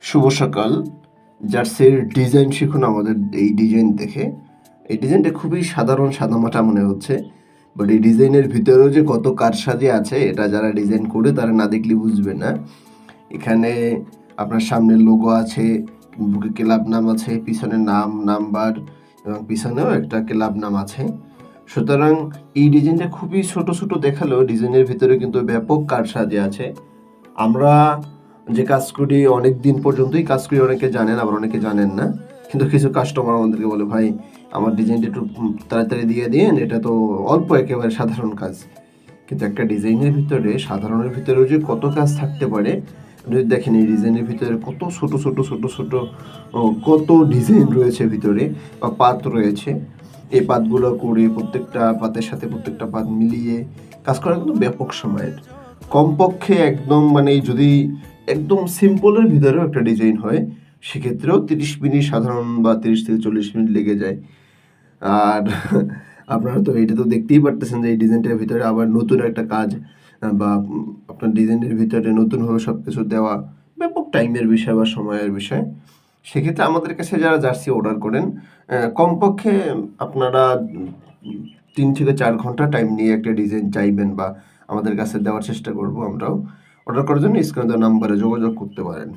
শুভ সকাল। জার্সির ডিজাইন শিখুন আমাদের এই ডিজাইন দেখে। এই ডিজাইনটা খুবই সাধারণ সাদামাটা মনে হচ্ছে। বাট এই ডিজাইনের ভিতরেও যে কত কারসাজি আছে এটা যারা ডিজাইন করে তারা না দেখলে বুঝবে না। এখানে আপনার সামনে লোগো আছে, বুকে ক্লাব নাম আছে, পিছনে নাম, নাম্বার এবং পিছনেও একটা ক্লাব নাম আছে। সুতরাং এই ডিজাইনটা খুবই ছোট ছোট দেখালেও ডিজাইনের ভিতরে কিন্তু ব্যাপক কারসাজি আছে। আমরা যে কাজ করি অনেক দিন পর্যন্তই কাজ করি, অনেকে জানেন আবার অনেকে জানেন না। কিন্তু কিছু কাস্টমার আমাদেরকে বলে, ভাই আমার ডিজাইনটা একটু তাড়াতাড়ি দিয়ে দিন, এটা তো অল্প একেবারে সাধারণ কাজ। কিন্তু একটা ডিজাইনের ভিতরে সাধারণের ভিতরেও যে কত কাজ থাকতে পারে, যদি দেখেন এই ডিজাইনের ভিতরে কত ছোট ছোট ছোট ছোট কত ডিজাইন রয়েছে ভিতরে বা পাত রয়েছে। এই পাতগুলো করে প্রত্যেকটা পাতের সাথে প্রত্যেকটা পাত মিলিয়ে কাজ করা কিন্তু ব্যাপক সময়ের। কমপক্ষে একদম মানে যদি একদম সিম্পলের ভিতরেও একটা ডিজাইন হয়, সেক্ষেত্রেও 30 মিনিট সাধারণ বা 30 থেকে 40 মিনিট লেগে যায়। আর আপনারা তো এটা তো দেখতেই পারতেছেন যে এই ডিজাইনটার ভিতরে আবার নতুন একটা কাজ বা আপনার ডিজাইনের ভিতরে নতুনভাবে সব কিছু দেওয়া ব্যাপক টাইমের বিষয় বা সময়ের বিষয়। সেক্ষেত্রে আমাদের কাছে যারা জার্সি অর্ডার করেন, কমপক্ষে আপনারা 3 থেকে 4 ঘন্টা টাইম নিয়ে একটা ডিজাইন চাইবেন বা আমাদের কাছে দেওয়ার চেষ্টা করব আমরাও। অর্ডার করার জন্য স্ক্রিনে দেওয়া নাম্বারে যোগাযোগ করতে পারেন।